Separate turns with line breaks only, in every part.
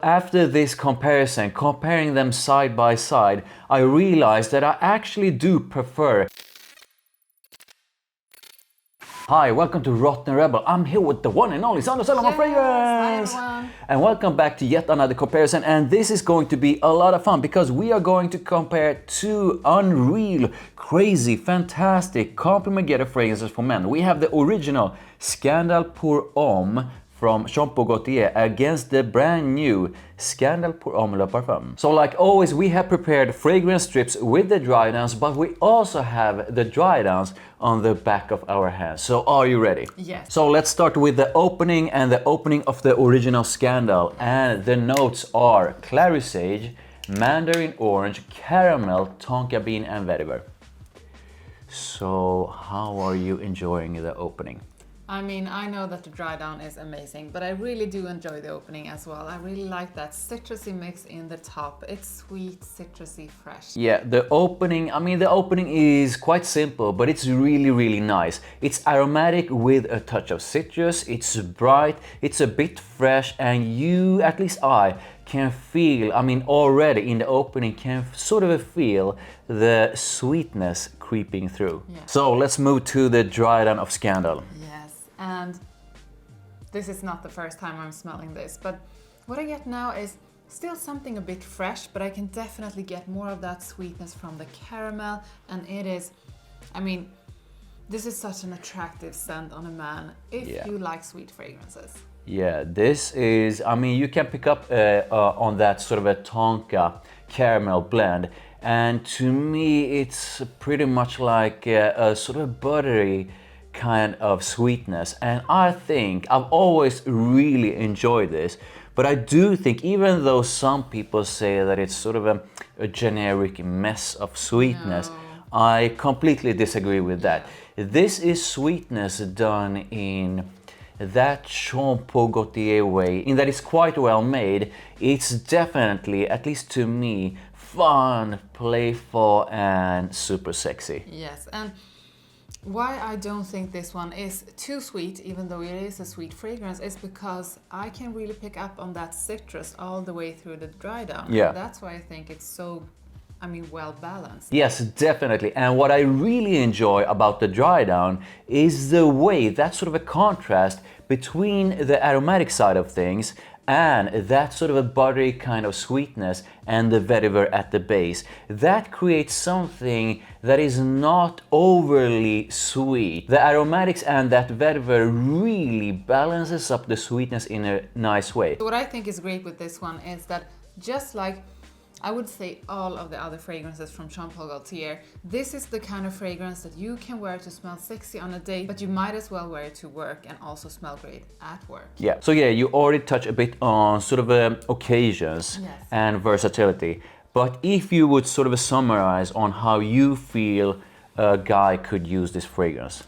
After this comparison, comparing them side by side, I realized that I actually do prefer. Hi, welcome to Therottenrebel. I'm here with the one and only Sandra Solomon Fragrance.
Hi everyone.
And welcome back to yet another comparison. And this is going to be a lot of fun because we are going to compare two unreal, crazy, fantastic compliment getter fragrances for men. We have the original Scandal Pour Homme from Gaultier against the brand new Scandal Pour Homme Parfum. So like always, we have prepared fragrance strips with the dry downs, but we also have the dry downs on the back of our hands. So are you ready?
Yes.
So let's start with the opening and the opening of the original Scandal. And the notes are clary sage, mandarin orange, caramel, tonka bean and vetiver. So how are you enjoying the opening?
I mean, I know that the dry down is amazing, but I really do enjoy the opening as well. I really like that citrusy mix in the top. It's sweet, citrusy, fresh.
Yeah, the opening is quite simple, but it's really, really nice. It's aromatic with a touch of citrus, it's bright, it's a bit fresh, and you, at least I, can feel, already in the opening, can sort of feel the sweetness creeping through.
Yeah.
So let's move to the dry down of Scandal.
And this is not the first time I'm smelling this, but what I get now is still something a bit fresh, but I can definitely get more of that sweetness from the caramel, and it is, this is such an attractive scent on a man if you like sweet fragrances.
Yeah, this is, you can pick up on that sort of a tonka caramel blend, and to me it's pretty much like a sort of buttery kind of sweetness, and I think I've always really enjoyed this, but I do think, even though some people say that it's sort of a generic mess of sweetness, I completely disagree with that. This is sweetness done in that Gaultier way, in that it's quite well made. It's definitely, at least to me, fun, playful and super sexy.
Yes, and why I don't think this one is too sweet, even though it is a sweet fragrance, is because I can really pick up on that citrus all the way through the dry down.
Yeah.
And that's why I think it's so, well balanced.
Yes, definitely. And what I really enjoy about the dry down is the way, that sort of a contrast between the aromatic side of things and that sort of a buttery kind of sweetness and the vetiver at the base. That creates something that is not overly sweet. The aromatics and that vetiver really balances up the sweetness in a nice way.
What I think is great with this one is that, just like I would say all of the other fragrances from Gaultier, this is the kind of fragrance that you can wear to smell sexy on a date, but you might as well wear it to work and also smell great at work.
Yeah, so you already touched a bit on sort of occasions and versatility, but if you would sort of summarize on how you feel a guy could use this fragrance.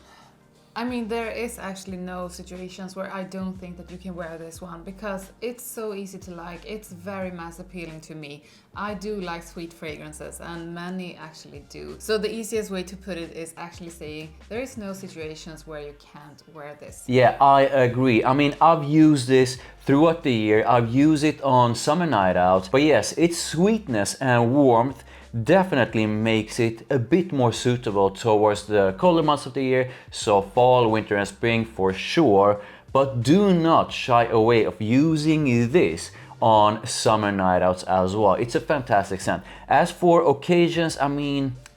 There is actually no situations where I don't think that you can wear this one, because it's so easy to like. It's very mass appealing to me. I do like sweet fragrances, and many actually do. So the easiest way to put it is actually saying there is no situations where you can't wear this.
Yeah, I agree. I've used this throughout the year. I've used it on summer night out. But yes, its sweetness and warmth definitely makes it a bit more suitable towards the colder months of the year, so fall, winter and spring for sure, but do not shy away of using this on summer night outs as well. It's a fantastic scent. As for occasions,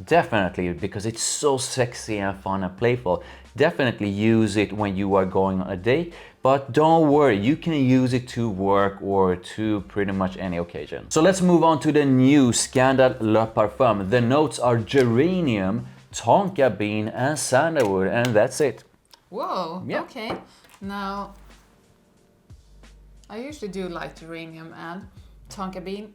definitely, because it's so sexy and fun and playful, definitely use it when you are going on a date. But don't worry, you can use it to work or to pretty much any occasion. So let's move on to the new Scandal Pour Homme. The notes are geranium, tonka bean and sandalwood, and that's it.
Whoa,
yeah.
Okay. Now, I usually do like geranium and tonka bean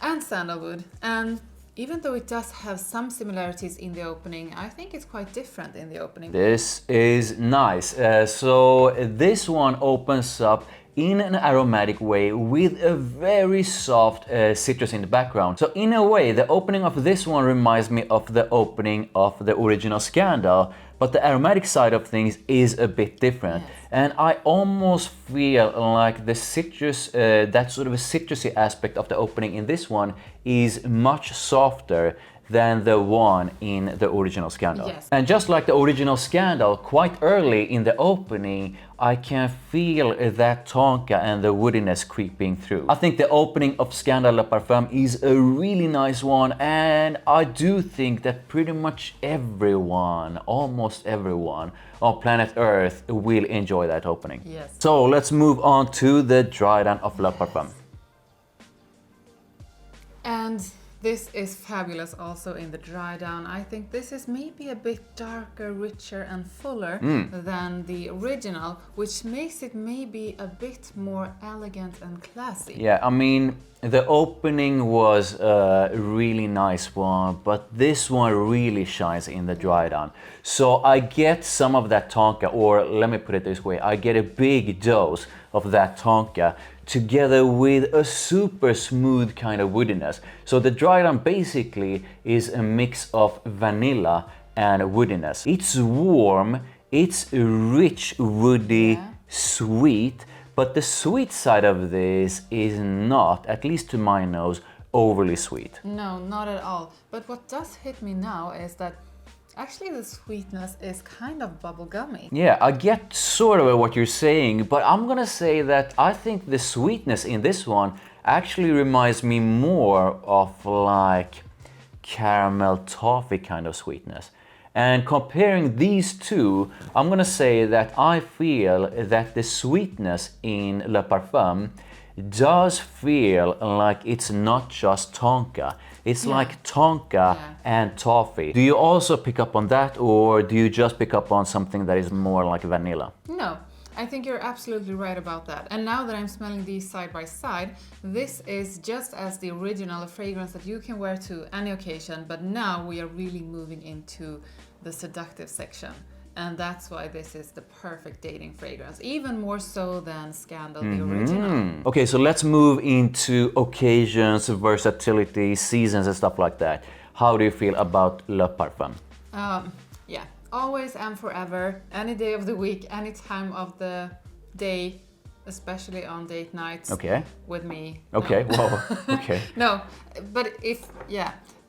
and sandalwood, and even though it does have some similarities in the opening, I think it's quite different in the opening.
This is nice. So this one opens up in an aromatic way with a very soft citrus in the background. So in a way, the opening of this one reminds me of the opening of the original Scandal, but the aromatic side of things is a bit different.
Yes.
And I almost feel like the citrus, that sort of a citrusy aspect of the opening in this one is much softer than the one in the original Scandal.
Yes.
And just like the original Scandal, quite early in the opening, I can feel that tonka and the woodiness creeping through. I think the opening of Scandal Pour Homme is a really nice one, and I do think that pretty much everyone, almost everyone on planet Earth will enjoy that opening.
Yes.
So let's move on to the dry down of Le Parfum.
And this is fabulous also in the dry down. I think this is maybe a bit darker, richer and fuller than the original, which makes it maybe a bit more elegant and classy.
Yeah, I mean, the opening was a really nice one, but this one really shines in the dry down. So I get some of that tonka, or let me put it this way, I get a big dose of that tonka together with a super smooth kind of woodiness. So the dry down basically is a mix of vanilla and woodiness. It's warm, it's rich, woody, sweet, but the sweet side of this is not, at least to my nose, overly sweet.
No, not at all. But what does hit me now is that actually the sweetness is kind of bubblegummy.
Yeah, I get sort of what you're saying, but I'm gonna say that I think the sweetness in this one actually reminds me more of like caramel toffee kind of sweetness. And comparing these two, I'm gonna say that I feel that the sweetness in Le Parfum does feel like it's not just tonka. It's like tonka and toffee. Do you also pick up on that, or do you just pick up on something that is more like vanilla?
No, I think you're absolutely right about that. And now that I'm smelling these side by side, this is just as the original, a fragrance that you can wear to any occasion, but now we are really moving into the seductive section. And that's why this is the perfect dating fragrance, even more so than Scandal, the original.
Okay, so let's move into occasions, versatility, seasons and stuff like that. How do you feel about Le Parfum?
Yeah, always and forever, any day of the week, any time of the day, especially on date nights with me.
Okay,
No.
whoa, okay.
No, but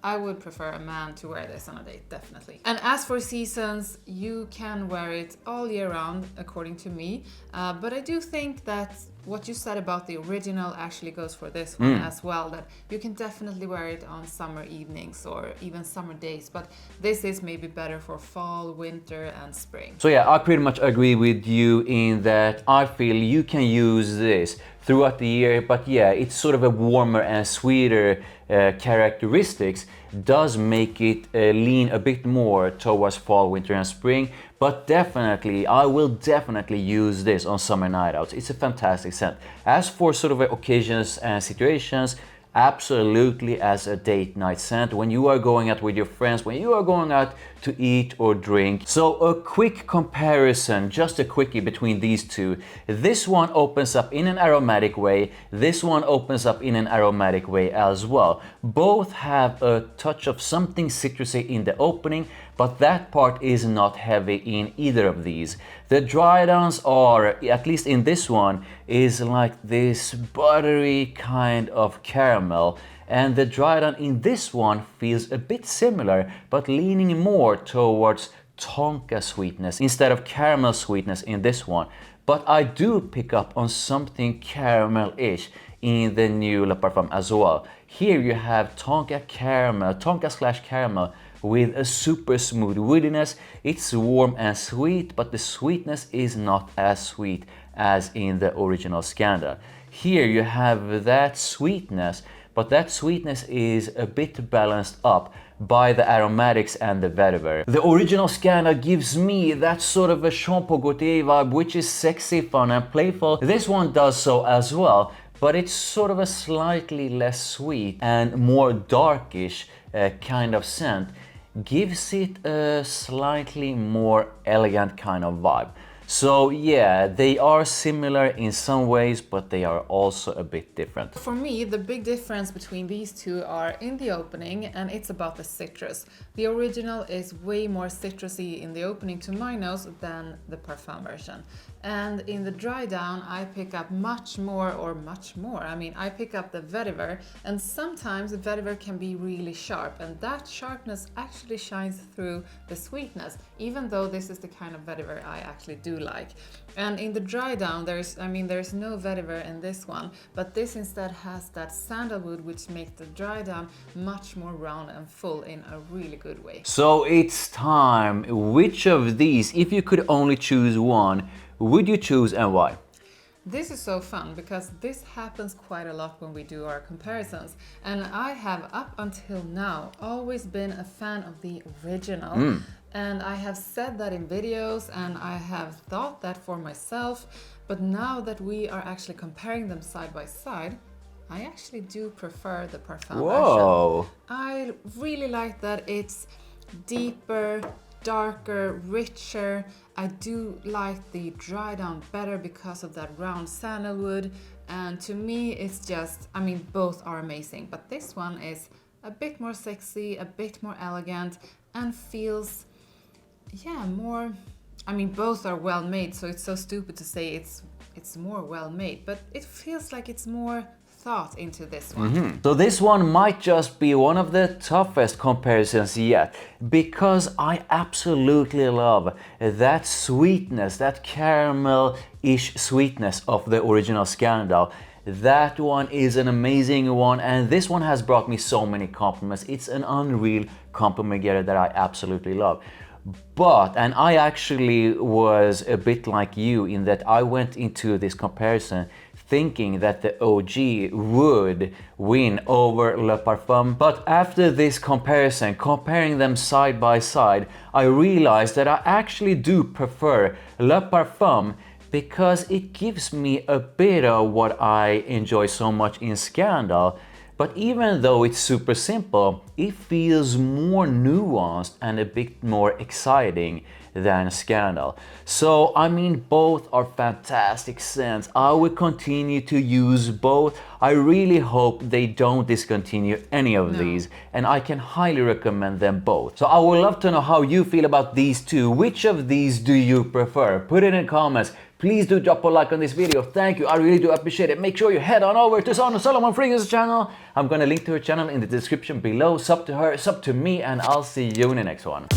I would prefer a man to wear this on a date, definitely. And as for seasons, you can wear it all year round, according to me. But I do think that what you said about the original actually goes for this one as well, that you can definitely wear it on summer evenings or even summer days. But this is maybe better for fall, winter and spring.
So yeah, I pretty much agree with you in that I feel you can use this throughout the year, but yeah, it's sort of a warmer and sweeter characteristics does make it lean a bit more towards fall, winter and spring. But definitely, I will definitely use this on summer night outs. It's a fantastic scent. As for sort of occasions and situations, absolutely as a date night scent when you are going out with your friends, when you are going out to eat or drink. So a quick comparison, just a quickie between these two. This one opens up in an aromatic way. This one opens up in an aromatic way as well. Both have a touch of something citrusy in the opening, but that part is not heavy in either of these. The dry downs are, at least in this one, is like this buttery kind of caramel, and the dry down in this one feels a bit similar, but leaning more towards tonka sweetness instead of caramel sweetness in this one. But I do pick up on something caramel-ish in the new Le Parfum as well. Here you have tonka caramel, tonka/caramel, with a super smooth woodiness. It's warm and sweet, but the sweetness is not as sweet as in the original Scandal. Here you have that sweetness, but that sweetness is a bit balanced up by the aromatics and the vetiver. The original Scandal gives me that sort of a Jean-Paul Gaultier vibe, which is sexy, fun and playful. This one does so as well, but it's sort of a slightly less sweet and more darkish kind of scent. Gives it a slightly more elegant kind of vibe. So yeah, they are similar in some ways, but they are also a bit different.
For me, the big difference between these two are in the opening, and it's about the citrus. The original is way more citrusy in the opening to my nose than the Parfum version. And in the dry down, I pick up much more. I mean, I pick up the vetiver, and sometimes the vetiver can be really sharp, and that sharpness actually shines through the sweetness, even though this is the kind of vetiver I actually do like. And in the dry down, there's no vetiver in this one, but this instead has that sandalwood, which makes the dry down much more round and full in a really good way.
So it's time. Which of these, if you could only choose one, would you choose and why?
This is so fun because this happens quite a lot when we do our comparisons, and I have up until now always been a fan of the original. And I have said that in videos, and I have thought that for myself, but now that we are actually comparing them side by side, I actually do prefer the Parfum version. I really like that it's deeper, darker, richer. I do like the dry down better because of that round sandalwood, and to me it's just, I mean, both are amazing, but this one is a bit more sexy, a bit more elegant, and feels, yeah, more, I mean, both are well made, so it's so stupid to say it's more well made, but it feels like it's more thought into this one.
So this one might just be one of the toughest comparisons yet, because I absolutely love that sweetness, that caramel-ish sweetness of the original Scandal. That one is an amazing one, and this one has brought me so many compliments. It's an unreal compliment getter that I absolutely love. But, and I actually was a bit like you in that I went into this comparison thinking that the OG would win over Le Parfum. But after this comparison, comparing them side by side, I realized that I actually do prefer Le Parfum because it gives me a bit of what I enjoy so much in Scandal. But even though it's super simple, it feels more nuanced and a bit more exciting than Scandal. So, I mean, both are fantastic scents. I will continue to use both. I really hope they don't discontinue any of these, and I can highly recommend them both. So I would love to know how you feel about these two. Which of these do you prefer? Put it in comments. Please do drop a like on this video. Thank you, I really do appreciate it. Make sure you head on over to Sandra Solomon Fragrance channel. I'm gonna link to her channel in the description below. Sub to her, sub to me, and I'll see you in the next one.